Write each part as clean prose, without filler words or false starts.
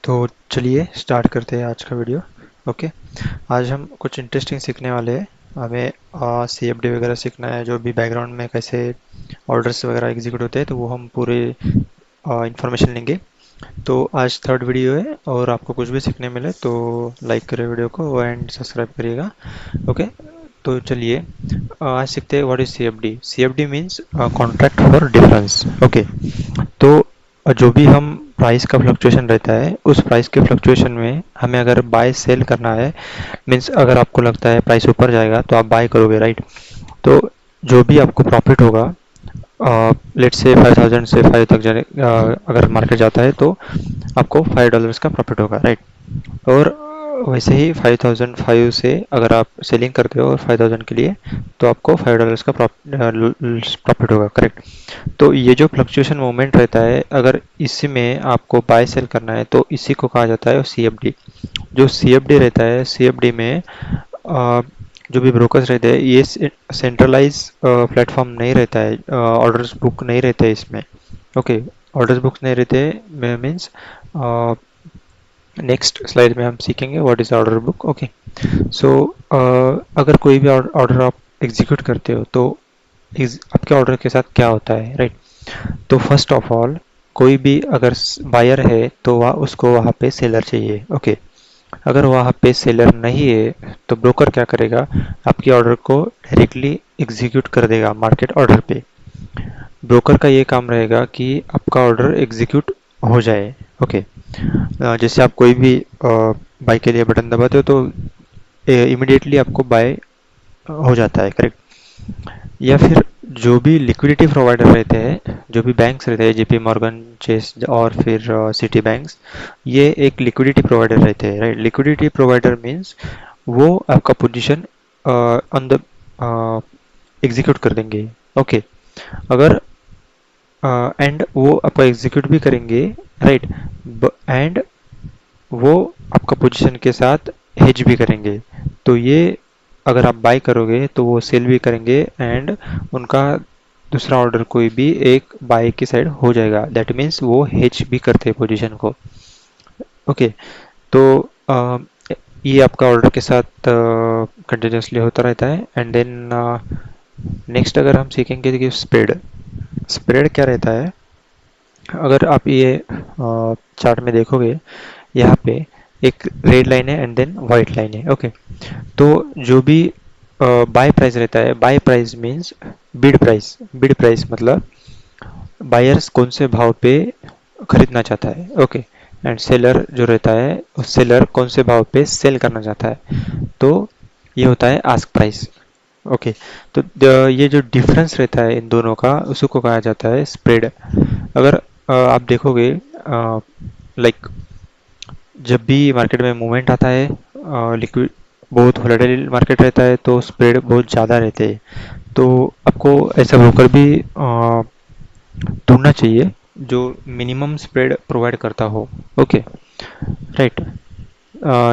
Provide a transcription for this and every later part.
तो चलिए स्टार्ट करते हैं आज का वीडियो। ओके। आज हम कुछ इंटरेस्टिंग सीखने वाले हैं। हमें CFD वगैरह सीखना है, जो भी बैकग्राउंड में कैसे ऑर्डर्स वगैरह एग्जीक्यूट होते हैं, तो वो हम पूरे इंफॉर्मेशन लेंगे। तो आज थर्ड वीडियो है, और आपको कुछ भी सीखने मिले तो लाइक करें वीडियो को एंड सब्सक्राइब करिएगा। ओके। तो चलिए आज सीखते हैं what is CFD। CFD means contract for difference. Okay. तो जो भी हम प्राइस का फ्लक्चुएशन रहता है, उस प्राइस के फ्लक्चुएशन में हमें अगर बाय सेल करना है, मीन्स अगर आपको लगता है प्राइस ऊपर जाएगा तो आप बाय करोगे, राइट। तो जो भी आपको प्रॉफिट होगा, लेट्स से 5000 से 5 तक जाने, अगर मार्केट जाता है तो आपको $5 का प्रॉफिट होगा, राइट। और वैसे ही 5005 से अगर आप सेलिंग करते हो और 5000 के लिए, तो आपको $5 का प्रॉफिट होगा, करेक्ट। तो ये जो फ्लक्चुएशन मोमेंट रहता है, अगर इसी में आपको बाय सेल करना है तो इसी को कहा जाता है CFD। जो CFD रहता है, CFD में जो भी ब्रोकर्स रहते हैं, ये सेंट्रलाइज प्लेटफॉर्म नहीं रहता है। ऑर्डर्स बुक नहीं रहते हैं इसमें। ओके। ऑर्डर्स बुक्स नहीं रहते मीन्स नेक्स्ट स्लाइड में हम सीखेंगे what is order book. Okay. So अगर कोई भी ऑर्डर आप एग्जीक्यूट करते हो तो आपके ऑर्डर के साथ क्या होता है, राइट। तो फर्स्ट ऑफ ऑल, कोई भी अगर बायर है तो वह उसको वहाँ पे सेलर चाहिए। ओके। अगर वहाँ पे सेलर नहीं है तो ब्रोकर क्या करेगा, आपकी ऑर्डर को डायरेक्टली एग्जीक्यूट कर देगा मार्केट ऑर्डर पे। ब्रोकर का ये काम रहेगा कि आपका ऑर्डर एग्जीक्यूट हो जाए। ओके। जैसे आप कोई भी बाय के लिए बटन दबाते हो तो इमिडिएटली आपको बाय हो जाता है, करेक्ट। या फिर जो भी लिक्विडिटी प्रोवाइडर रहते हैं, जो भी बैंक्स रहते हैं, JP मॉर्गन चेस और फिर सिटी बैंक्स, ये एक लिक्विडिटी प्रोवाइडर रहते हैं, राइट। लिक्विडिटी प्रोवाइडर मीन्स वो आपका पोजीशन ऑन द एग्जीक्यूट कर देंगे। ओके। अगर एंड वो आपका एग्जीक्यूट भी करेंगे, राइट। एंड वो आपका पोजीशन के साथ हेज भी करेंगे। तो ये अगर आप बाय करोगे तो वो सेल भी करेंगे, एंड उनका दूसरा ऑर्डर कोई भी एक बाय की साइड हो जाएगा। दैट मीन्स वो हेज भी करते हैं पोजीशन को। ओके। तो ये आपका ऑर्डर के साथ कंटिन्यूसली होता रहता है। एंड देन नेक्स्ट अगर हम सीखेंगे कि स्प्रेड। स्प्रेड क्या रहता है, अगर आप ये चार्ट में देखोगे, यहाँ पे एक रेड लाइन है एंड देन वाइट लाइन है। ओके। तो जो भी बाय प्राइस रहता है, buy price means bid price. Bid price मतलब बायर्स कौन से भाव पे खरीदना चाहता है। ओके। एंड सेलर जो रहता है, उस सेलर कौन से भाव पे सेल करना चाहता है, तो ये होता है आस्क प्राइस। ओके। तो ये जो डिफरेंस रहता है इन दोनों का, उसी को कहा जाता है स्प्रेड। अगर आप देखोगे, लाइक जब भी मार्केट में मूवमेंट आता है, लिक्विड बहुत वोलेटाइल मार्केट रहता है, तो स्प्रेड बहुत ज़्यादा रहते हैं। तो आपको ऐसा ब्रोकर भी ढूंढना चाहिए जो मिनिमम स्प्रेड प्रोवाइड करता हो। Okay, right.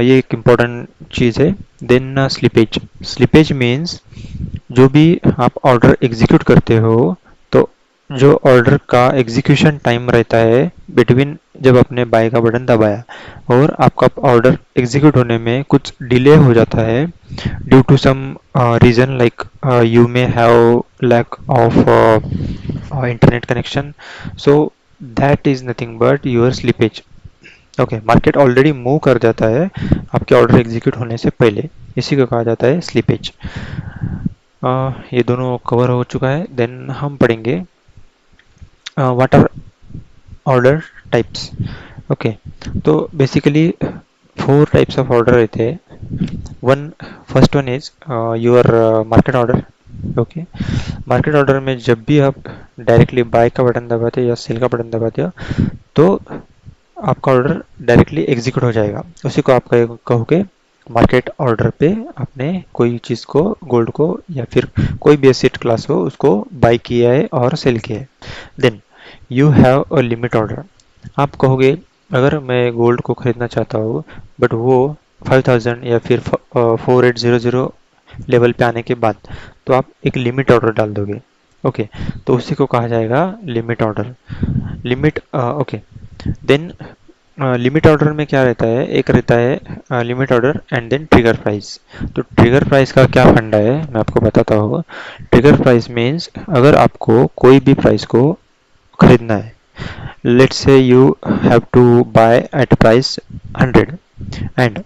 ये एक इम्पोर्टेंट चीज़ है। Then slippage. स्लिपेज मीन्स जो भी आप ऑर्डर एग्जीक्यूट करते हो, तो जो ऑर्डर का एग्जीक्यूशन टाइम रहता है बिटवीन जब आपने बाय का बटन दबाया और आपका ऑर्डर एग्जीक्यूट होने में कुछ डिले हो जाता है due to some reason, like you may have lack of internet connection, so that is nothing but your slippage. Okay. Market already move कर जाता है आपके ऑर्डर एग्जीक्यूट होने से पहले, इसी को कहा जाता है स्लिपेज। ये दोनों कवर हो चुका है। देन हम पढ़ेंगे what are order types. Okay. तो बेसिकली 4 टाइप्स ऑफ ऑर्डर रहते हैं। One first one is your market order. Okay. Market order में जब भी आप डायरेक्टली बाय का बटन दबाते हो या सेल का बटन दबाते हो, तो आपका ऑर्डर डायरेक्टली एग्जीक्यूट हो जाएगा। उसी को आप कहोगे मार्केट ऑर्डर पे आपने कोई चीज़ को, गोल्ड को या फिर कोई भी एसेट क्लास हो, उसको बाय किया है और सेल किया है। Then you have a limit order. आप कहोगे अगर मैं गोल्ड को खरीदना चाहता हूँ, बट वो 5000 या फिर 4800 लेवल पे आने के बाद, तो आप एक लिमिट ऑर्डर डाल दोगे। ओके। तो उसी को कहा जाएगा limit order. Limit. Okay. Then limit order में क्या रहता है, एक रहता है limit order and then trigger price. तो ट्रिगर प्राइस का क्या फंडा है मैं आपको बताता हूँ। ट्रिगर प्राइस मीन्स अगर आपको कोई भी प्राइस को खरीदना है, let's say you have to buy at price 100 and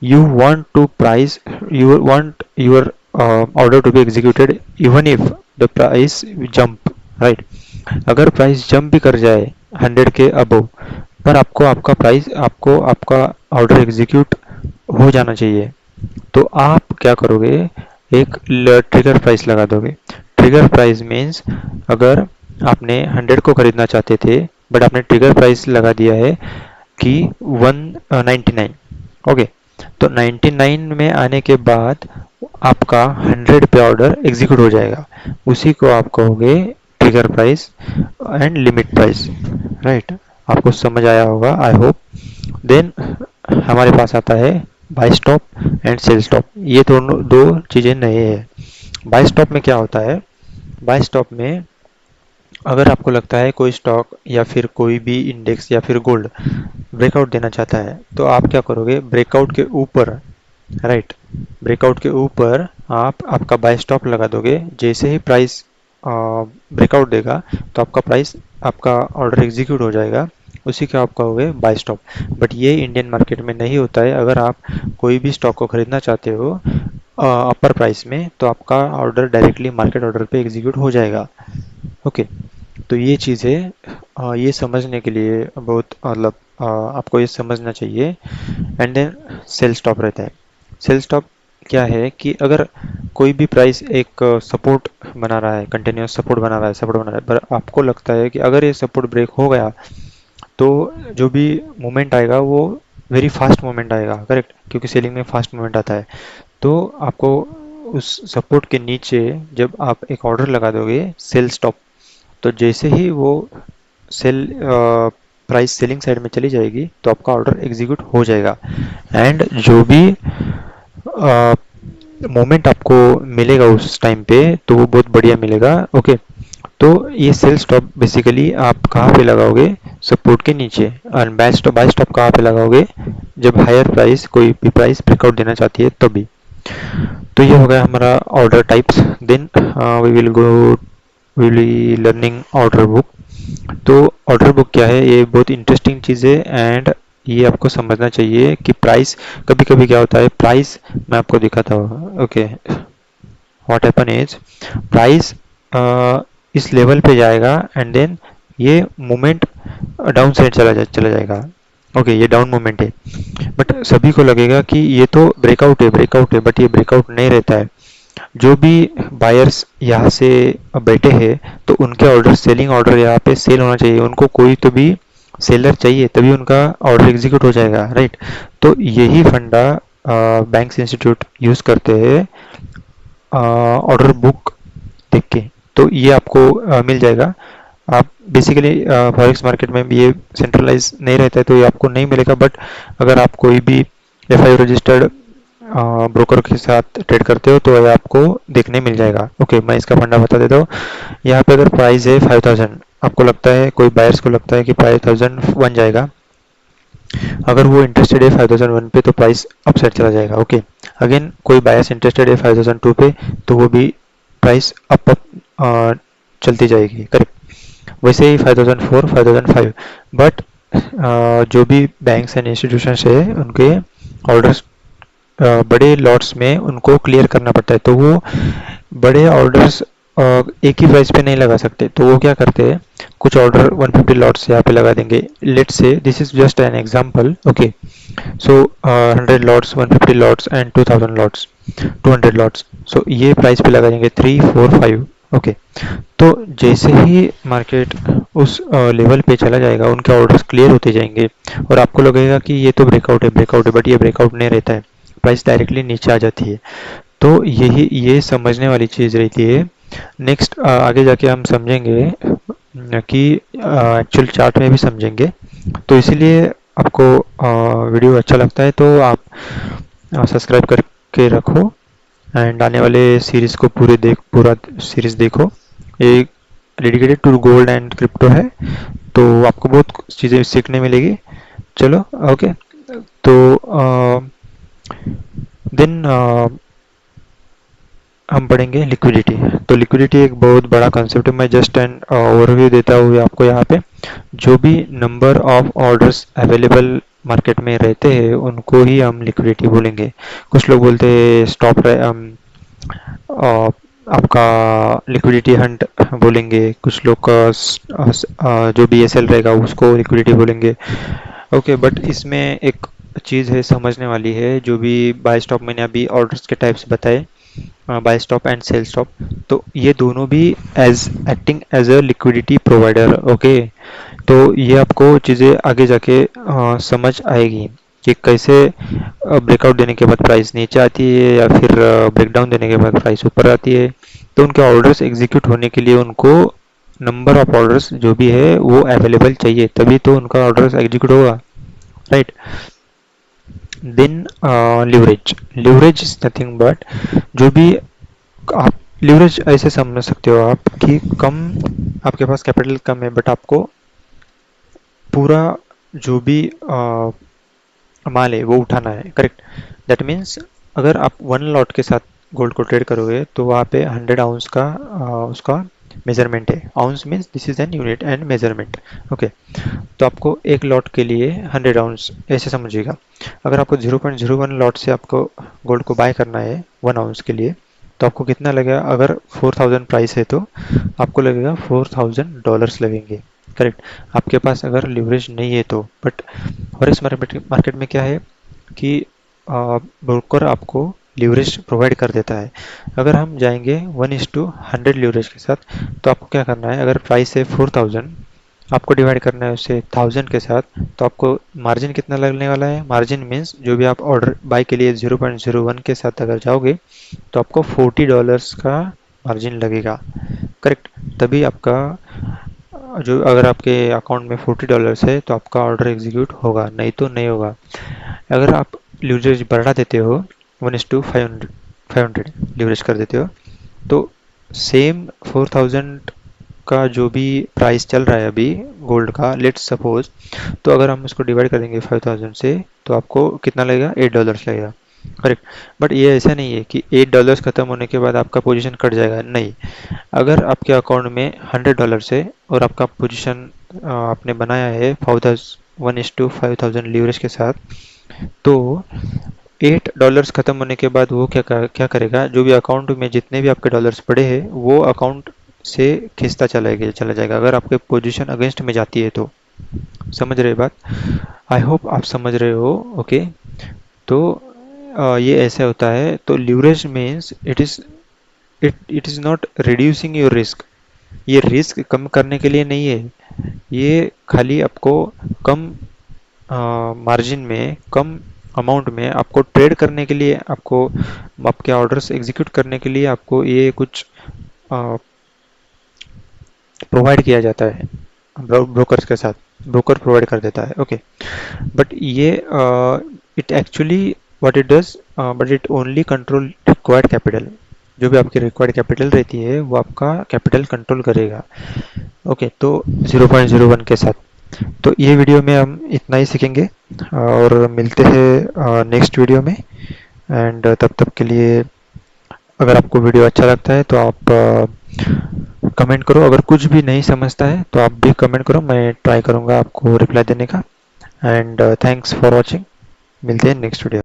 you want to price, you want your order to be executed even if the price jump, right? अगर प्राइस जंप भी कर जाए 100 के अबव, पर आपको आपका प्राइस, आपको आपका ऑर्डर एग्जीक्यूट हो जाना चाहिए, तो आप क्या करोगे, एक ट्रिगर प्राइस लगा दोगे। ट्रिगर प्राइस मीन्स अगर आपने 100 को खरीदना चाहते थे बट आपने ट्रिगर प्राइस लगा दिया है कि 199, ओके, तो 99 में आने के बाद आपका 100 पे ऑर्डर एग्जीक्यूट हो जाएगा, उसी को आप कहोगे trigger price and limit price, right? आपको समझ आया होगा आई होप। देन हमारे पास आता है buy stop and sell stop. ये दोनों दो चीज़ें नए हैं। बाय स्टॉप में क्या होता है, बाय स्टॉप में अगर आपको लगता है कोई स्टॉक या फिर कोई भी इंडेक्स या फिर गोल्ड ब्रेकआउट देना चाहता है, तो आप क्या करोगे, ब्रेकआउट के ऊपर, राइट, ब्रेकआउट के ऊपर आप आपका बाय स्टॉप लगा दोगे। जैसे ही प्राइस ब्रेकआउट देगा तो आपका प्राइस, आपका ऑर्डर एग्जीक्यूट हो जाएगा, उसी का आप कहोगे बाय स्टॉप। बट ये इंडियन मार्केट में नहीं होता है। अगर आप कोई भी स्टॉक को खरीदना चाहते हो अपर प्राइस में, तो आपका ऑर्डर डायरेक्टली मार्केट ऑर्डर पे एग्जीक्यूट हो जाएगा। ओके, तो ये चीज़ें ये समझने के लिए बहुत मतलब आपको ये समझना चाहिए। एंड देन सेल स्टॉप रहता है। सेल स्टॉप क्या है कि अगर कोई भी प्राइस एक सपोर्ट बना रहा है, कंटिन्यूस सपोर्ट बना रहा है, सपोर्ट बना रहा है, पर आपको लगता है कि अगर ये सपोर्ट ब्रेक हो गया तो जो भी मूवमेंट आएगा वो वेरी फास्ट मूवमेंट आएगा, करेक्ट, क्योंकि सेलिंग में फास्ट मूवमेंट आता है। तो आपको उस सपोर्ट के नीचे जब आप एक ऑर्डर लगा दोगे सेल स्टॉप, तो जैसे ही वो सेल प्राइस सेलिंग साइड में चली जाएगी तो आपका ऑर्डर एग्जीक्यूट हो जाएगा। एंड जो भी मोमेंट आपको मिलेगा उस टाइम पे तो वो बहुत बढ़िया मिलेगा। ओके, तो ये सेल स्टॉप बेसिकली आप कहाँ पे लगाओगे, सपोर्ट के नीचे। और बाय स्टॉप कहाँ पे लगाओगे, जब हायर प्राइस, कोई भी प्राइस ब्रेकआउट देना चाहती है तभी। तो ये हो गया हमारा order types. Then we will go, we will learning order book. तो ऑर्डर बुक क्या है, ये बहुत इंटरेस्टिंग चीज़ है एंड ये आपको समझना चाहिए कि प्राइस, कभी कभी क्या होता है, प्राइस मैं आपको दिखाता हूँ। Okay, what happen is, price इस लेवल पे जाएगा एंड देन ये मूवमेंट डाउन साइड चला जाएगा। ओके, ये डाउन मूवमेंट है, बट सभी को लगेगा कि ये तो ब्रेकआउट है, ब्रेकआउट है, बट ये ब्रेकआउट नहीं रहता है। जो भी बायर्स यहाँ से बैठे हैं तो उनके ऑर्डर, सेलिंग ऑर्डर यहाँ पे सेल होना चाहिए, उनको कोई तो भी सेलर चाहिए, तभी उनका ऑर्डर एग्जीक्यूट हो जाएगा, राइट? तो यही फंडा बैंक्स इंस्टीट्यूट यूज करते हैं ऑर्डर बुक देख के। तो ये आपको मिल जाएगा। आप बेसिकली फॉरेक्स मार्केट में भी ये सेंट्रलाइज नहीं रहता है तो ये आपको नहीं मिलेगा, बट अगर आप कोई भी एफ रजिस्टर्ड ब्रोकर के साथ ट्रेड करते हो तो ये आपको देखने मिल जाएगा। ओके, मैं इसका फंडा बता देता हूँ। यहाँ पे अगर प्राइस है 5000, आपको लगता है, कोई बायर्स को लगता है कि 5000 बन जाएगा, अगर वो इंटरेस्टेड है 5001 पे तो प्राइस अप साइड चला जाएगा। ओके, अगेन कोई बायर्स इंटरेस्टेड है 5002 पे तो वो भी प्राइस अप चलती जाएगी, करेक्ट। वैसे ही 5004, 5005, बट जो भी बैंक्स एंड इंस्टीट्यूशंस है उनके ऑर्डर्स बड़े लॉट्स में उनको क्लियर करना पड़ता है, तो वो बड़े ऑर्डर्स एक ही प्राइस पे नहीं लगा सकते, तो वो क्या करते हैं, कुछ ऑर्डर 150 लॉट्स यहाँ पे लगा देंगे। Let's say this is just an example. Okay, so 100 lots, 150 lots and 2000 lots, 200 lots, so ये प्राइस पे लगा देंगे 3, 4, 5। ओके, तो जैसे ही मार्केट उस लेवल पे चला जाएगा उनके ऑर्डर्स क्लियर होते जाएंगे और आपको लगेगा कि ये तो ब्रेकआउट है, ब्रेकआउट है, बट ये ब्रेकआउट नहीं रहता है, प्राइस डायरेक्टली नीचे आ जाती है। तो यही ये समझने वाली चीज़ रहती है। नेक्स्ट आगे जाके हम समझेंगे कि एक्चुअल चार्ट में भी समझेंगे। तो इसीलिए आपको वीडियो अच्छा लगता है तो आप सब्सक्राइब करके रखो एंड आने वाले सीरीज़ को पूरा सीरीज़ देखो। ये dedicated to gold and crypto है, तो आपको बहुत चीज़ें सीखने मिलेगी। चलो ओके। तो देन हम पढ़ेंगे लिक्विडिटी। तो लिक्विडिटी एक बहुत बड़ा कंसेप्ट है, मैं जस्ट एन ओवरव्यू देता हूँ आपको यहाँ पे। जो भी number of orders available market में रहते हैं उनको ही हम लिक्विडिटी बोलेंगे। कुछ लोग बोलते हैं स्टॉप आपका लिक्विडिटी हंट बोलेंगे, कुछ लोग का जो BSL रहेगा उसको लिक्विडिटी बोलेंगे। ओके, बट इसमें एक चीज़ है समझने वाली है, जो भी बाय स्टॉप मैंने अभी ऑर्डर्स के टाइप्स बताए, buy stop and sell stop, तो ये दोनों भी as acting as a liquidity provider. Okay, तो ये आपको चीज़ें आगे जाके समझ आएगी कि कैसे ब्रेकआउट देने के बाद प्राइस नीचे आती है या फिर ब्रेकडाउन देने के बाद प्राइस ऊपर आती है। तो उनके ऑर्डर्स एग्जीक्यूट होने के लिए उनको नंबर ऑफ ऑर्डर्स जो भी है वो अवेलेबल चाहिए, तभी तो उनका ऑर्डर्स एग्जीक्यूट होगा, right. Then leverage. Leverage is nothing but, जो भी आप लिवरेज ऐसे समझ सकते हो आप कि कम, आपके पास कैपिटल कम है बट आपको पूरा जो भी माल है वो उठाना है, करेक्ट। दैट मीन्स अगर आप वन लॉट के साथ गोल्ड को ट्रेड करोगे तो वहाँ पे 100 आउंस का उसका मेजरमेंट है। Ounce means this is an unit and measurement. Okay, तो आपको एक लॉट के लिए 100 आउंस ऐसे समझिएगा। अगर आपको 0.01 लॉट से आपको गोल्ड को बाय करना है 1 आउंस के लिए, तो आपको कितना लगेगा? अगर 4000 प्राइस है तो आपको लगेगा $4000 लगेंगे, करेक्ट। आपके पास अगर लिवरेज नहीं है तो, बट फॉरेक्स मार्केट में क्या है कि ब्रोकर आपको लिवरेज प्रोवाइड कर देता है। अगर हम जाएंगे 1:100 लिवरेज के साथ, तो आपको क्या करना है, अगर प्राइस है 4000, आपको डिवाइड करना है उसे 1000 के साथ, तो आपको मार्जिन कितना लगने वाला है? मार्जिन मीन्स जो भी आप ऑर्डर बाय के लिए 0.01 के साथ अगर जाओगे तो आपको $40 का मार्जिन लगेगा, करेक्ट। तभी आपका जो, अगर आपके अकाउंट में $40 है तो आपका ऑर्डर एग्जीक्यूट होगा, नहीं तो नहीं होगा। अगर आप लीवरेज बढ़ा देते हो 1:500, 500 लीवरेज कर देते हो, तो सेम 4000 का जो भी प्राइस चल रहा है अभी गोल्ड का, लेट्स सपोज, तो अगर हम उसको डिवाइड करेंगे 5000 से, तो आपको कितना लगेगा? $8 लगेगा, करेक्ट। बट ये ऐसा नहीं है कि $8 खत्म होने के बाद आपका पोजीशन कट जाएगा, नहीं। अगर आपके अकाउंट में $100 है और आपका पोजीशन आपने बनाया है 1:5000 लीवरेज के साथ, तो $8 खत्म होने के बाद वो क्या करेगा, जो भी अकाउंट में जितने भी आपके डॉलर्स पड़े हैं वो अकाउंट से खींचता चला जाएगा, अगर आपके पोजीशन अगेंस्ट में जाती है तो। समझ रहे बात? आई होप आप समझ रहे हो। ओके, तो ये ऐसे होता है। तो leverage means it is not reducing your risk. ये रिस्क कम करने के लिए नहीं है, ये खाली आपको कम मार्जिन में, कम अमाउंट में आपको ट्रेड करने के लिए, आपको आपके ऑर्डर्स एग्जीक्यूट करने के लिए आपको ये कुछ प्रोवाइड किया जाता है ब्रोकर्स के साथ, ब्रोकर प्रोवाइड कर देता है। ओके, बट ये it actually what it does, but it only control required capital. जो भी आपकी रिक्वायर्ड कैपिटल रहती है वो आपका कैपिटल कंट्रोल करेगा। ओके, तो 0.01 के साथ। तो ये वीडियो में हम इतना ही सीखेंगे और मिलते हैं नेक्स्ट वीडियो में। एंड तब तक के लिए, अगर आपको वीडियो अच्छा लगता है तो आप कमेंट करो, अगर कुछ भी नहीं समझता है तो आप भी कमेंट करो, मैं ट्राई करूँगा आपको रिप्लाई देने का। एंड थैंक्स फॉर वॉचिंग, मिलते हैं नेक्स्ट वीडियो।